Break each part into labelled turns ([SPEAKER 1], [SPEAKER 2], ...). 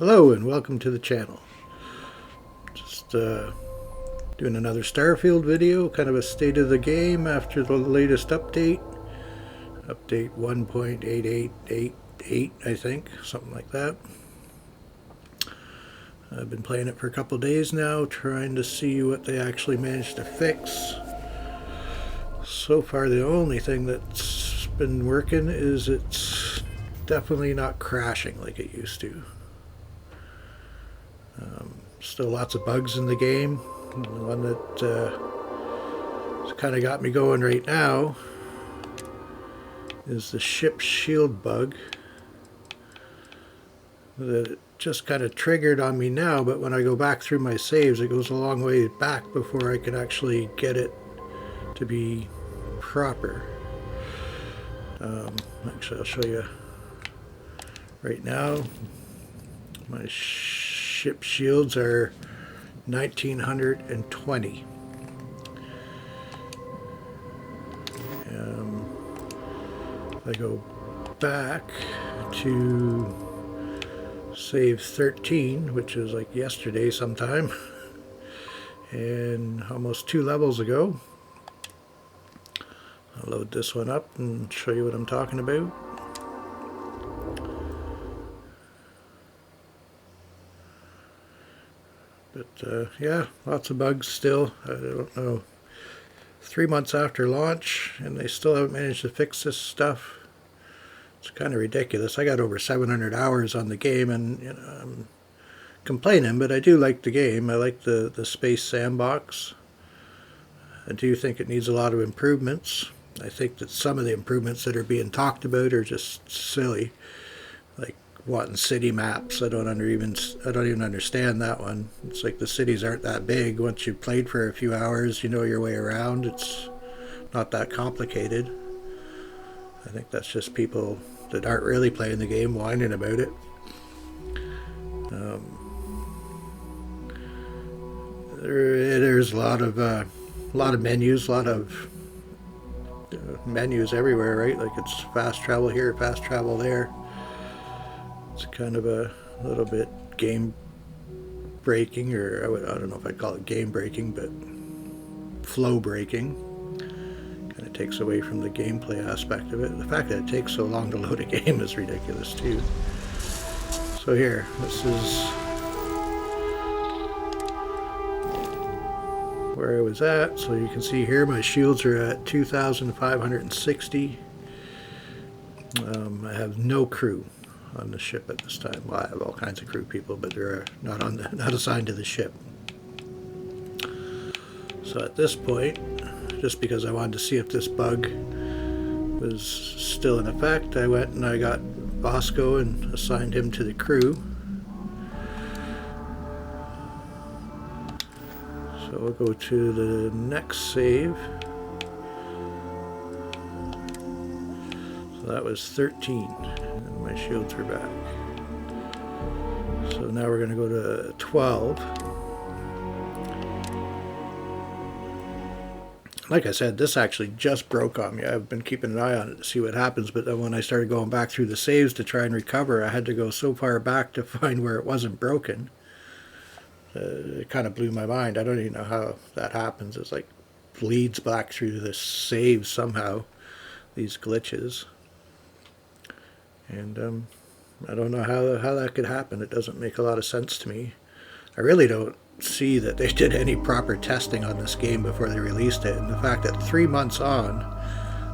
[SPEAKER 1] Hello and welcome to the channel. Just doing another Starfield video, kind of a state of the game after the latest update. Update 1.8888, I think, something like that. I've been playing it for a couple days now, trying to see what they actually managed to fix. So far the only thing that's been working is it's definitely not crashing like it used to. Still lots of bugs in the game. The one that kind of got me going right now is the ship shield bug that it just kind of triggered on me now, but when I go back through my saves it goes a long way back before I can actually get it to be proper. Actually, I'll show you right now. My ship shields are 1920. If I go back to save 13, which is like yesterday sometime, and almost 2 levels ago, I'll load this one up and show you what I'm talking about. But yeah, lots of bugs still. I don't know, 3 months after launch and they still haven't managed to fix this stuff. It's kind of ridiculous. I got over 700 hours on the game, and you know, I'm complaining, but I do like the game. I like the space sandbox. I do think it needs a lot of improvements. I think that some of the improvements that are being talked about are just silly, like wanting city maps. I don't even understand that one. It's like the cities aren't that big. Once you've played for a few hours, you know your way around. It's not that complicated. I think that's just people that aren't really playing the game whining about it. There's a lot of menus, a lot of menus everywhere, right? Like it's fast travel here, fast travel there. It's kind of a little bit game breaking, or I don't know if I'd call it game breaking, but flow breaking. Kind of takes away from the gameplay aspect of it. The fact that it takes so long to load a game is ridiculous too. So here, this is where I was at. So you can see here my shields are at 2,560. I have no crew on the ship at this time. Well, I have all kinds of crew people, but they're not assigned to the ship. So at this point, just because I wanted to see if this bug was still in effect, I went and I got Bosco and assigned him to the crew. So we'll go to the next save. So that was 13, and my shields are back. So now we're going to go to 12. Like I said, this actually just broke on me. I've been keeping an eye on it to see what happens, but then when I started going back through the saves to try and recover, I had to go so far back to find where it wasn't broken. It kind of blew my mind. I don't even know how that happens. It's like bleeds back through the saves somehow, these glitches. And I don't know how that could happen. It doesn't make a lot of sense to me. I really don't see that they did any proper testing on this game before they released it, and the fact that 3 months on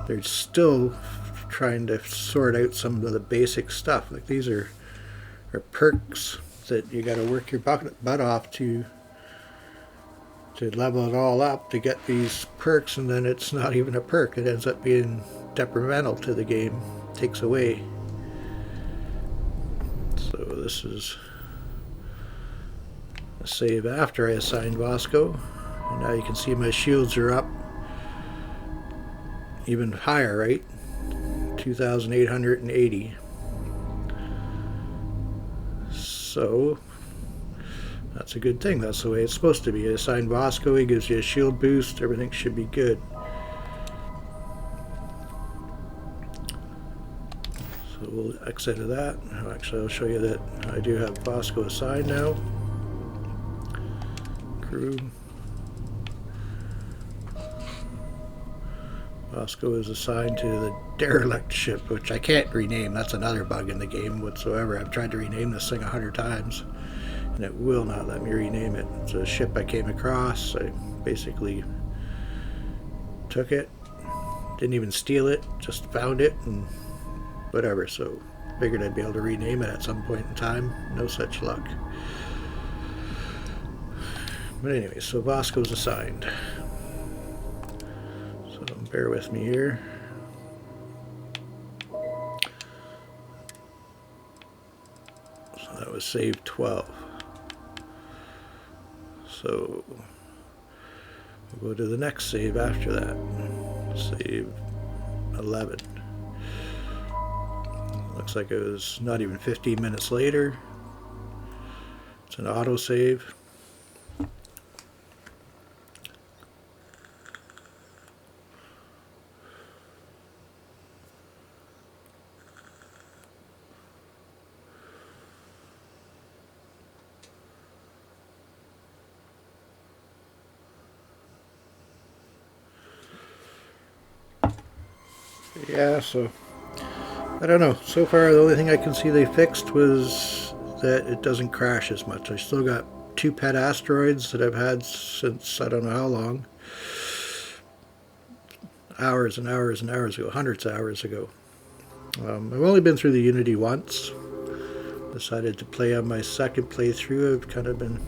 [SPEAKER 1] they're still trying to sort out some of the basic stuff. Like these are perks that you got to work your butt off to level it all up to get these perks, and then it's not even a perk. It ends up being detrimental to the game, takes away. So this is a save after I assigned Bosco, and now you can see my shields are up even higher, right? 2,880. So that's a good thing. That's the way it's supposed to be. You assign Bosco, he gives you a shield boost, everything should be good. So we'll exit of that. Actually, I'll show you that I do have Bosco assigned now. Crew. Bosco is assigned to the derelict ship, which I can't rename. That's another bug in the game whatsoever. I've tried to rename this thing 100 times, and it will not let me rename it. It's a ship I came across. I basically took it, didn't even steal it, just found it, and whatever. So figured I'd be able to rename it at some point in time. No such luck. But anyway, so Bosco's assigned. So bear with me here. So that was save 12. So we'll go to the next save after that. Save 11. Looks like it was not even 15 minutes later. It's an autosave. Yeah, so I don't know. So far, the only thing I can see they fixed was that it doesn't crash as much. I still got 2 pet asteroids that I've had since I don't know how long. Hours and hours and hours ago, hundreds of hours ago. I've only been through the Unity once. Decided to play on my second playthrough. I've kind of been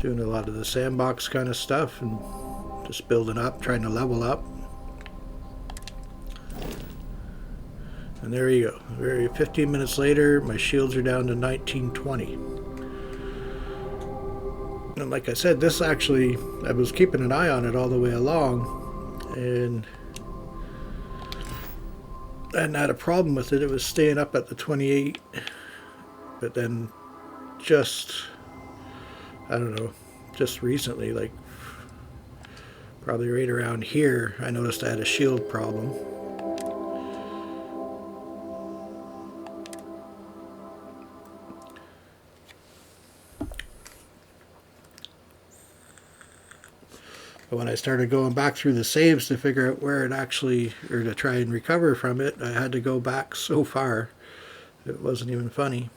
[SPEAKER 1] doing a lot of the sandbox kind of stuff and just building up, trying to level up. And there you go. 15 minutes later, my shields are down to 1920. And like I said, this actually, I was keeping an eye on it all the way along, and I hadn't had a problem with it. It was staying up at the 28, but then just, I don't know, just recently, like probably right around here, I noticed I had a shield problem. But when I started going back through the saves to figure out where it actually, or to try and recover from it, I had to go back so far, it wasn't even funny.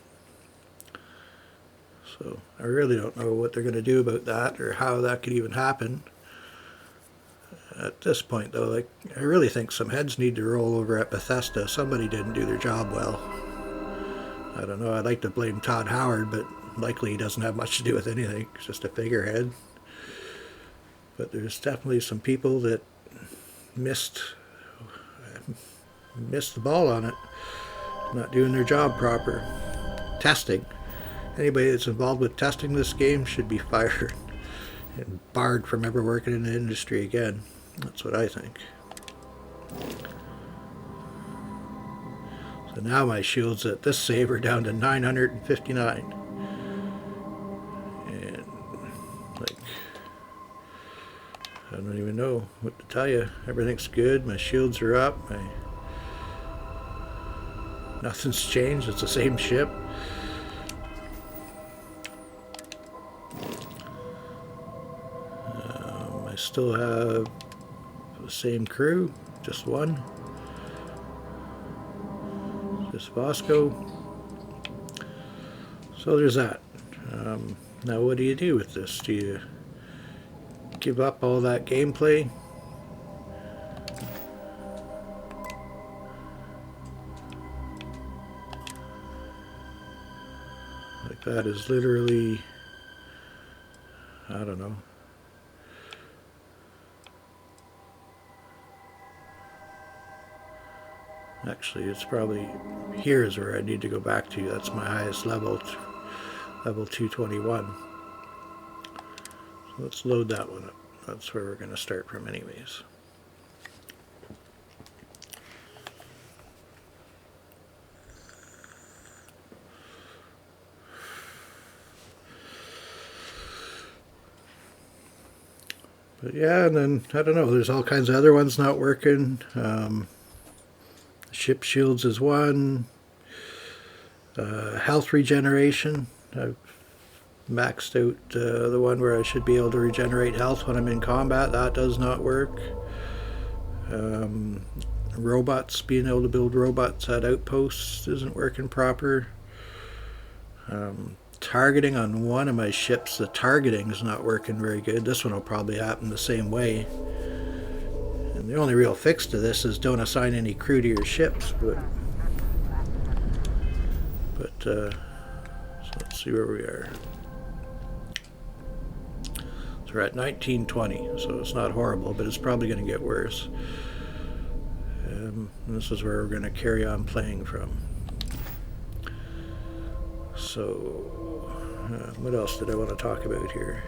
[SPEAKER 1] So I really don't know what they're going to do about that, or how that could even happen. At this point, though, like, I really think some heads need to roll over at Bethesda. Somebody didn't do their job well. I don't know, I'd like to blame Todd Howard, but likely he doesn't have much to do with anything. He's just a figurehead. But there's definitely some people that missed the ball on it, not doing their job proper. Testing. Anybody that's involved with testing this game should be fired and barred from ever working in the industry again. That's what I think. So now my shields at this save are down to 959. And like, I don't even know what to tell you. Everything's good. My shields are up. Nothing's changed. It's the same ship. I still have the same crew, just one. Just Bosco. So there's that. Now what do you do with this? Do you give up all that gameplay? Like, that is literally, I don't know. Actually, it's probably, here is where I need to go back to. That's my highest level, level 221. So let's load that one up. That's where we're going to start from anyways. But yeah, and then, I don't know, there's all kinds of other ones not working. Ship shields is one. Health regeneration. I've maxed out the one where I should be able to regenerate health when I'm in combat. That does not work. Robots, being able to build robots at outposts isn't working proper. Targeting on one of my ships, the targeting is not working very good. This one will probably happen the same way. And the only real fix to this is don't assign any crew to your ships. So let's see where we are. So we're at 1920, so it's not horrible, but it's probably going to get worse. This is where we're going to carry on playing from. So what else did I want to talk about here?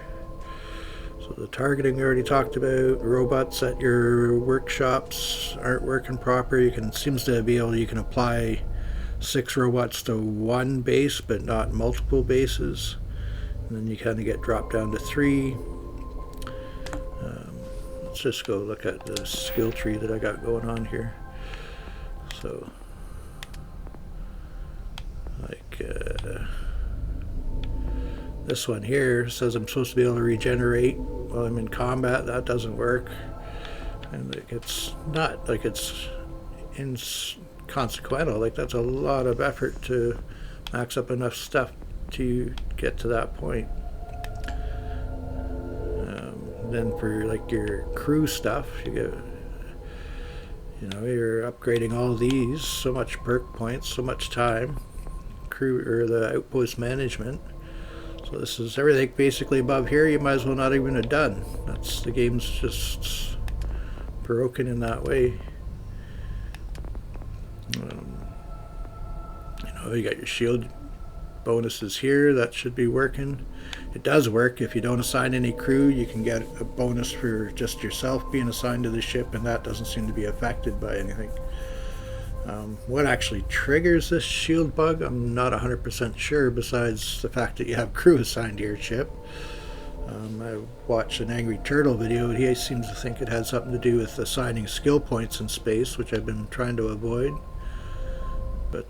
[SPEAKER 1] So the targeting we already talked about. Robots at your workshops aren't working proper. You can you can apply 6 robots to one base, but not multiple bases. And then you kind of get dropped down to 3. Let's just go look at the skill tree that I got going on here. So, like this one here says I'm supposed to be able to regenerate while I'm in combat. That doesn't work, and it's not like it's inconsequential. Like, that's a lot of effort to max up enough stuff to get to that point. Then for like your crew stuff, you're upgrading all these, so much perk points, so much time. Crew or the outpost management. So this is everything basically above here. You might as well not even have done. The game's just broken in that way. You got your shield bonuses here. That should be working. It does work. If you don't assign any crew, you can get a bonus for just yourself being assigned to the ship, and that doesn't seem to be affected by anything. What actually triggers this shield bug, I'm not 100% sure, besides the fact that you have crew assigned to your ship. I watched an Angry Turtle video, and he seems to think it had something to do with assigning skill points in space, which I've been trying to avoid. But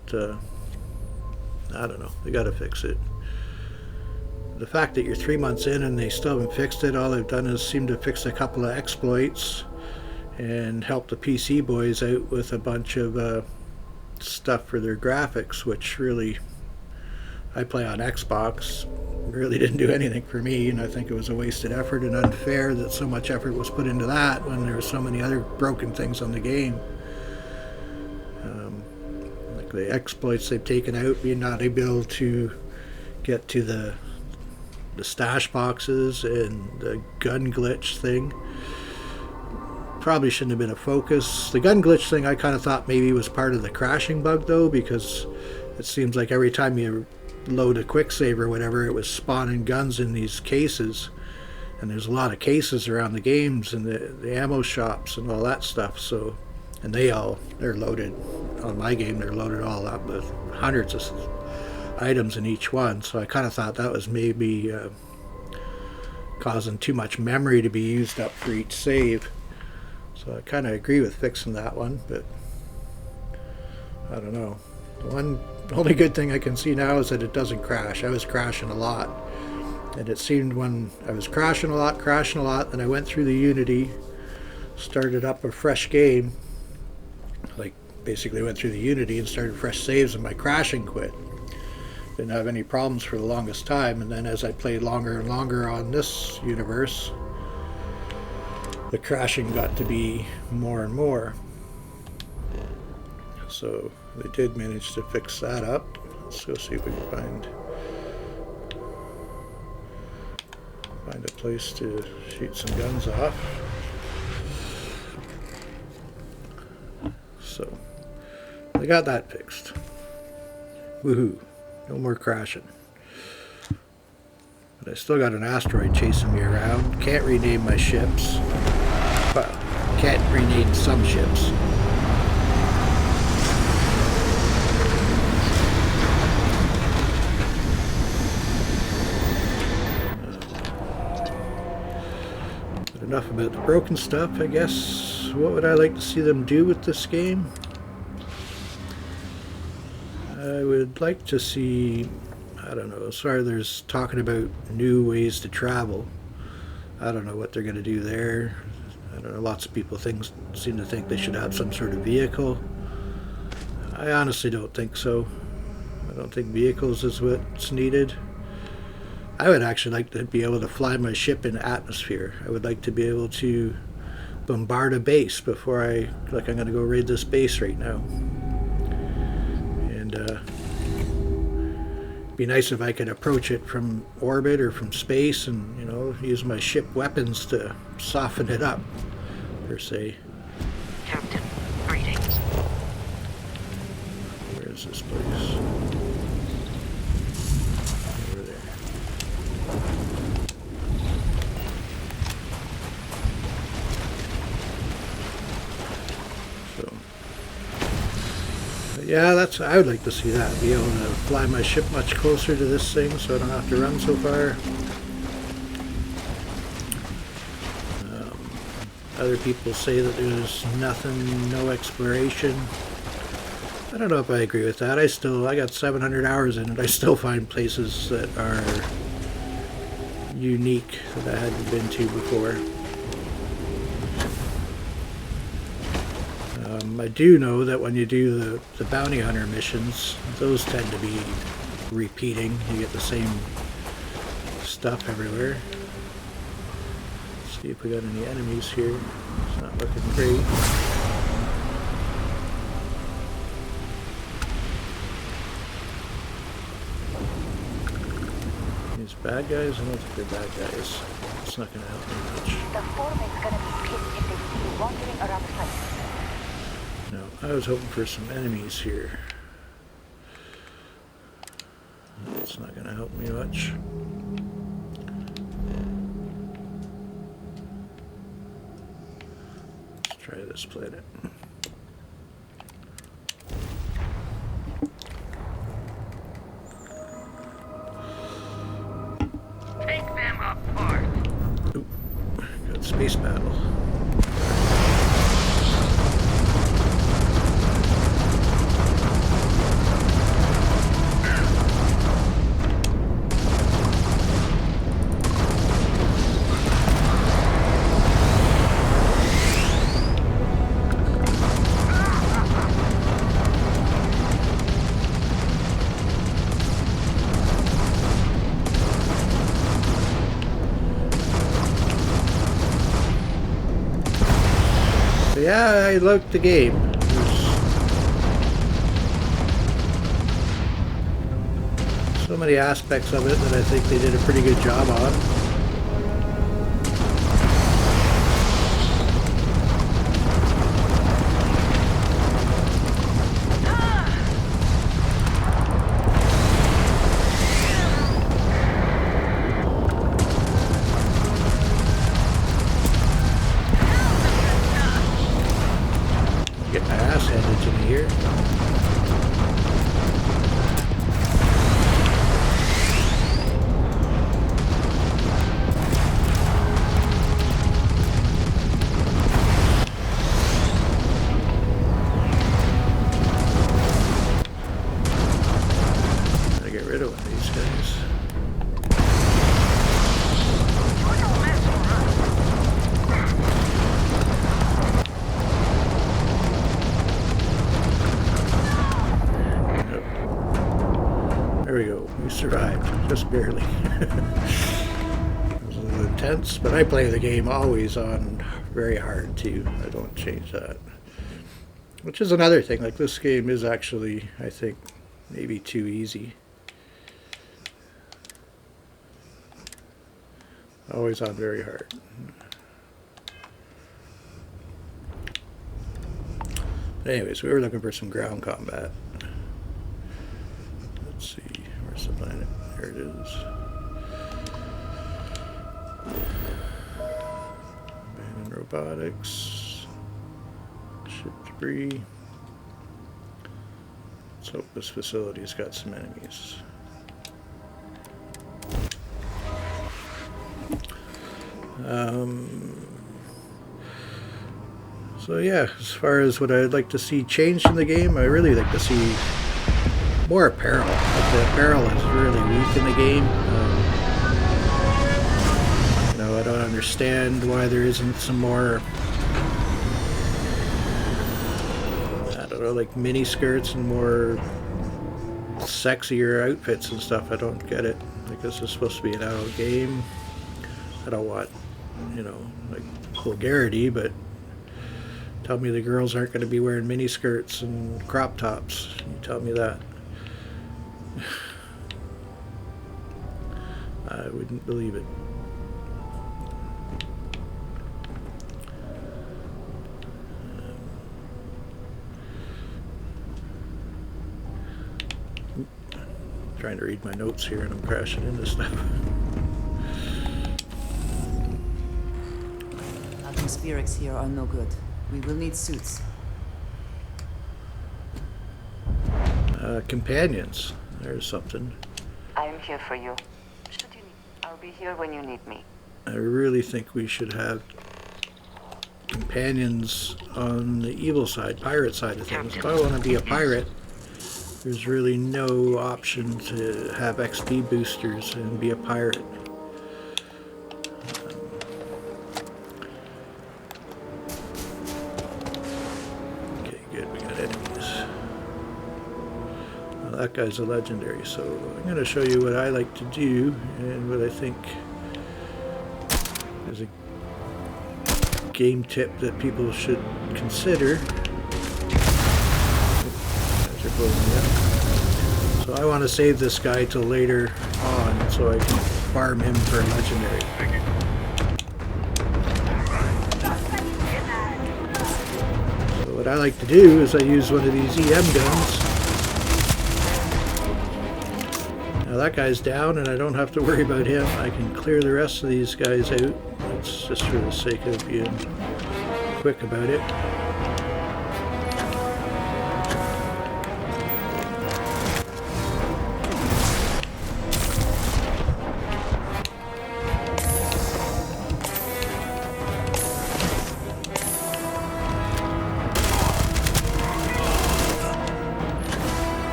[SPEAKER 1] I don't know. They got to fix it. The fact that you're 3 months in and they still haven't fixed it, all they've done is seem to fix a couple of exploits and help the PC boys out with a bunch of stuff for their graphics, which really, I play on Xbox, really didn't do anything for me, and I think it was a wasted effort and unfair that so much effort was put into that when there were so many other broken things on the game. Like the exploits they've taken out, being not able to get to the stash boxes and the gun glitch thing. Probably shouldn't have been a focus. The gun glitch thing I kind of thought maybe was part of the crashing bug though, because it seems like every time you load a quick save or whatever, it was spawning guns in these cases, and there's a lot of cases around the games and the ammo shops and all that stuff. So, and they're loaded on my game. They're loaded all up with hundreds of items in each one. So I kind of thought that was maybe causing too much memory to be used up for each save. So I kind of agree with fixing that one, but I don't know. The only good thing I can see now is that it doesn't crash. I was crashing a lot, and it seemed when I was crashing a lot, then I went through the Unity, started up a fresh game, like basically went through the Unity and started fresh saves, and my crashing quit. Didn't have any problems for the longest time, and then as I played longer and longer on this universe, the crashing got to be more and more. So they did manage to fix that up. Let's go see if we can find a place to shoot some guns off. So they got that fixed. Woohoo. No more crashing. But I still got an asteroid chasing me around. Can't rename my ships. Well, can't rename some ships. But enough about the broken stuff, I guess. What would I like to see them do with this game? I would like to see, I don't know, as far as there's talking about new ways to travel. I don't know what they're going to do there. I don't know, lots of people seem to think they should have some sort of vehicle. I honestly don't think so. I don't think vehicles is what's needed. I would actually like to be able to fly my ship in atmosphere. I would like to be able to bombard a base before I'm going to go raid this base right now. And be nice if I could approach it from orbit or from space and, use my ship weapons to soften it up, per se.
[SPEAKER 2] Captain, greetings.
[SPEAKER 1] Where is this place? Over there. So, yeah, I would like to see that. Be able to fly my ship much closer to this thing so I don't have to run so far. Other people say that there's nothing, no exploration. I don't know if I agree with that. I got 700 hours in it. I still find places that are unique that I hadn't been to before. I do know that when you do the bounty hunter missions, those tend to be repeating. You get the same stuff everywhere. See if we got any enemies here. It's not looking great. These bad guys? I don't think they're bad guys. It's not going to help me much.
[SPEAKER 3] The foreman's going to be pissed if they see you wandering around the place.
[SPEAKER 1] No, I was hoping for some enemies here. It's not going to help me much. Try this planet.
[SPEAKER 2] Take them apart.
[SPEAKER 1] Oop, got space battle. Yeah, I liked the game. There's so many aspects of it that I think they did a pretty good job on. Get my ass handed to me here. Gotta get rid of one of these guys. There we go. We survived. Just barely. It was a little intense, but I play the game always on very hard too. I don't change that. Which is another thing. Like, this game is actually, I think, maybe too easy. Always on very hard. But anyways, we were looking for some ground combat. Let's see, where's the planet? There it is. Abandoned robotics. Ship debris. Let's hope this facility's got some enemies. So yeah, as far as what I'd like to see changed in the game, I really like to see more apparel. Like the apparel is really weak in the game. You know, I don't understand why there isn't some more, I don't know, like mini skirts and more sexier outfits and stuff. I don't get it. Like, this is supposed to be an adult game. I don't want, you know, like vulgarity, but tell me the girls aren't going to be wearing mini skirts and crop tops. You tell me that. I wouldn't believe it. Trying to read my notes here and I'm crashing into stuff.
[SPEAKER 4] Atmospherics here are no good. We will need suits.
[SPEAKER 1] Companions. There's something.
[SPEAKER 3] I am here for you. Should you need, I'll be here when you need me.
[SPEAKER 1] I really think we should have companions on the evil side, pirate side of things. If I want to be a pirate, there's really no option to have XP boosters and be a pirate. Okay, good, we got enemies. Well, that guy's a legendary, so I'm going to show you what I like to do and what I think is a game tip that people should consider. So I want to save this guy till later on so I can farm him for legendary. So what I like to do is I use one of these EM guns. Now that guy's down and I don't have to worry about him. I can clear the rest of these guys out. That's just for the sake of being quick about it.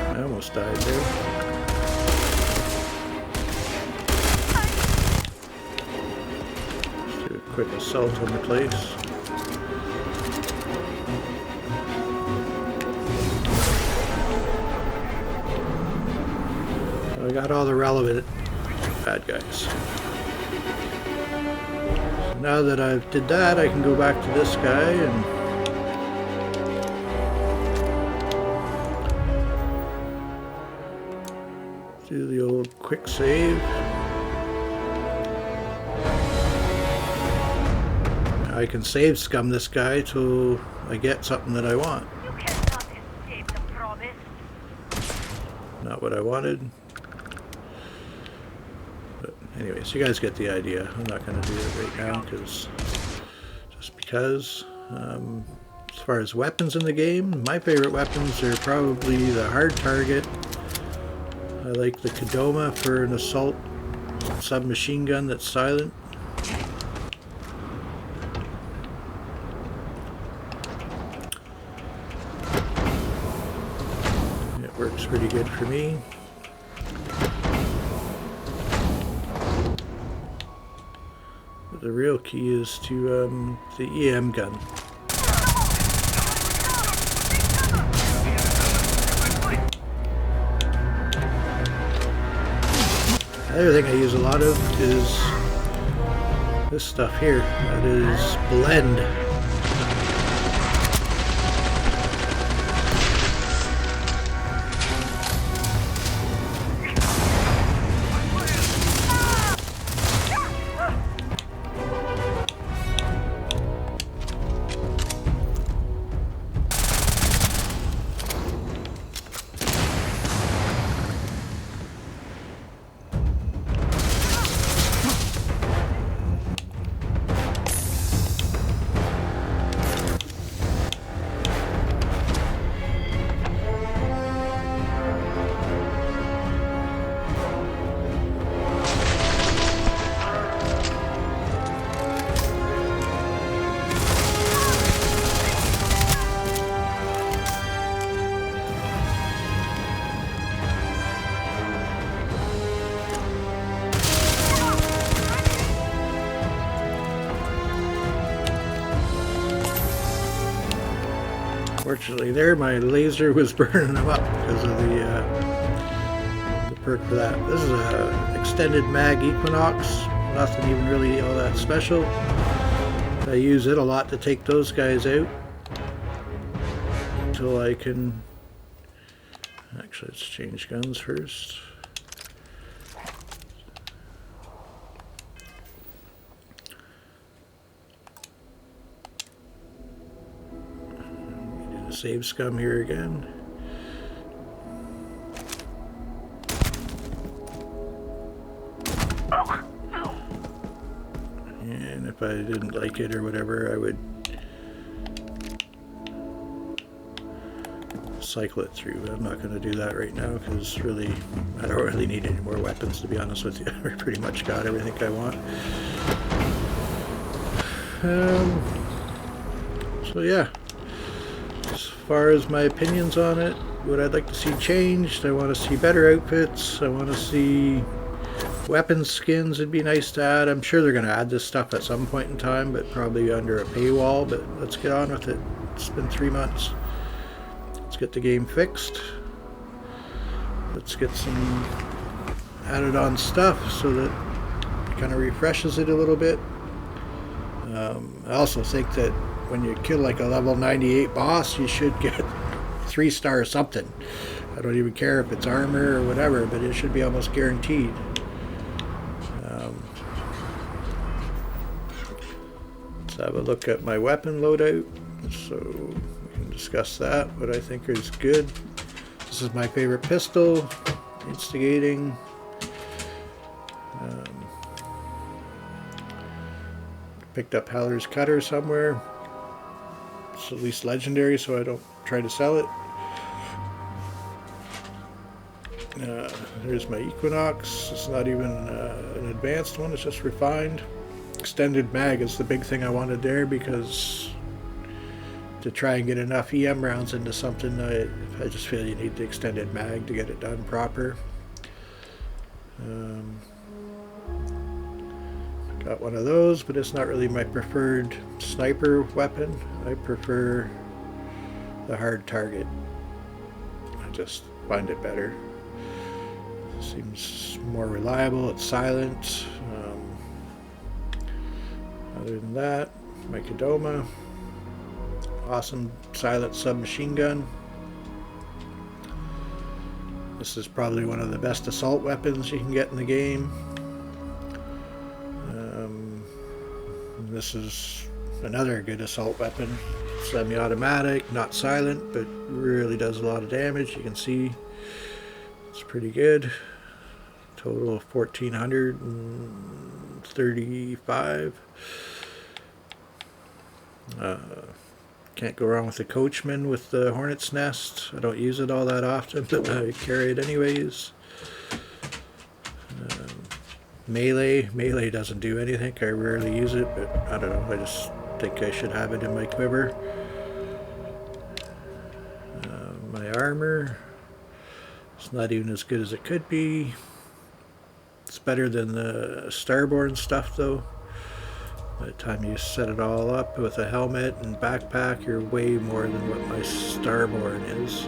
[SPEAKER 1] I almost died there. Let's do a quick assault on the place. I got all the relevant bad guys. So now that I've did that, I can go back to this guy and do the old quick save. I can save scum this guy till I get something that I want.
[SPEAKER 2] You cannot escape the promise.
[SPEAKER 1] Not what I wanted. But anyways, you guys get the idea. I'm not going to do it right now because as far as weapons in the game, my favorite weapons are probably the hard target. I like the Kadoma for an assault submachine gun that's silent. It works pretty good for me. But the real key is to the EM gun. The other thing I use a lot of is this stuff here. That is blend. Fortunately there, my laser was burning them up because of the perk for that. This is a extended mag Equinox. Nothing even really all that special. I use it a lot to take those guys out until I can... Actually, let's change guns first. Save scum here again. And if I didn't like it or whatever, I would cycle it through. I'm not going to do that right now because really, I don't really need any more weapons, to be honest with you. I pretty much got everything I want. So yeah. As far as my opinions on it, what I'd like to see changed, I want to see better outfits, I want to see weapon skins. It'd be nice to add. I'm sure they're going to add this stuff at some point in time, but probably under a paywall, but let's get on with it. It's been 3 months. Let's get the game fixed. Let's get some added on stuff so that it kind of refreshes it a little bit. I also think that when you kill like a level 98 boss, you should get 3-star something. I don't even care if it's armor or whatever, but it should be almost guaranteed. Let's have a look at my weapon loadout so we can discuss that, what I think is good. This is my favorite pistol, instigating. Picked up Haller's Cutter somewhere. It's at least legendary, so I don't try to sell it. There's my Equinox. It's not even an advanced one, it's just refined. Extended mag is the big thing I wanted there, because to try and get enough EM rounds into something, I just feel you need the extended mag to get it done proper. Got one of those, but it's not really my preferred sniper weapon. I prefer the hard target. I just find it better. Seems more reliable, it's silent. Other than that, my Kodama. Awesome silent submachine gun. This is probably one of the best assault weapons you can get in the game. This is another good assault weapon. Semi-automatic, not silent, but really does a lot of damage. You can see it's pretty good. Total of 1,435. Can't go wrong with the Coachman with the Hornet's Nest. I don't use it all that often, but I carry it anyways. Melee doesn't do anything. I rarely use it, but I don't know. I just think I should have it in my quiver. My armor. It's not even as good as it could be. It's better than the Starborn stuff, though. By the time you set it all up with a helmet and backpack, you're way more than what my Starborn is.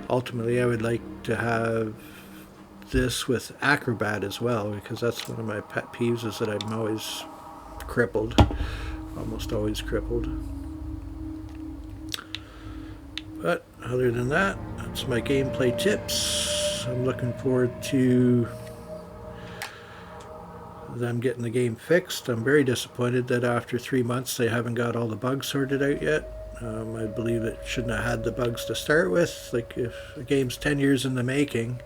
[SPEAKER 1] Ultimately, I would like to have this with Acrobat as well, because that's one of my pet peeves, is that I'm always crippled. Almost always crippled. But other than that, that's my gameplay tips. I'm looking forward to them getting the game fixed. I'm very disappointed that after 3 months they haven't got all the bugs sorted out yet. I believe it shouldn't have had the bugs to start with. Like, if a game's 10 years in the making,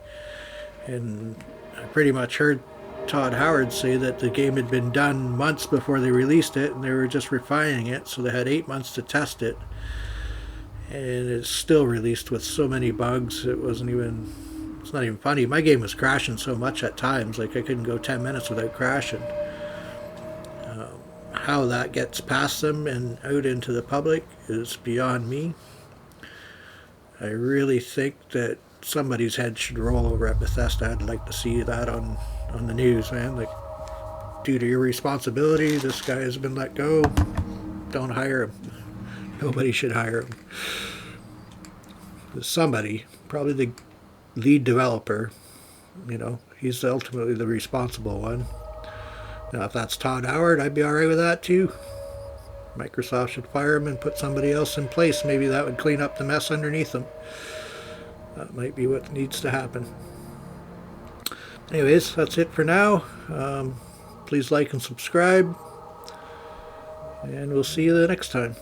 [SPEAKER 1] and I pretty much heard Todd Howard say that the game had been done months before they released it, and they were just refining it, so they had 8 months to test it, and it's still released with so many bugs. It's not even funny. My game was crashing so much at times, like I couldn't go 10 minutes without crashing. How that gets past them and out into the public is beyond me. I really think that somebody's head should roll over at Bethesda. I'd like to see that on the news, man. Like, due to your responsibility, this guy has been let go. Don't hire him. Nobody should hire him. Somebody, probably the lead developer, you know, he's ultimately the responsible one. Now, if that's Todd Howard, I'd be alright with that too. Microsoft should fire him and put somebody else in place. Maybe that would clean up the mess underneath them. That might be what needs to happen. Anyways, that's it for now. Please like and subscribe, and we'll see you the next time.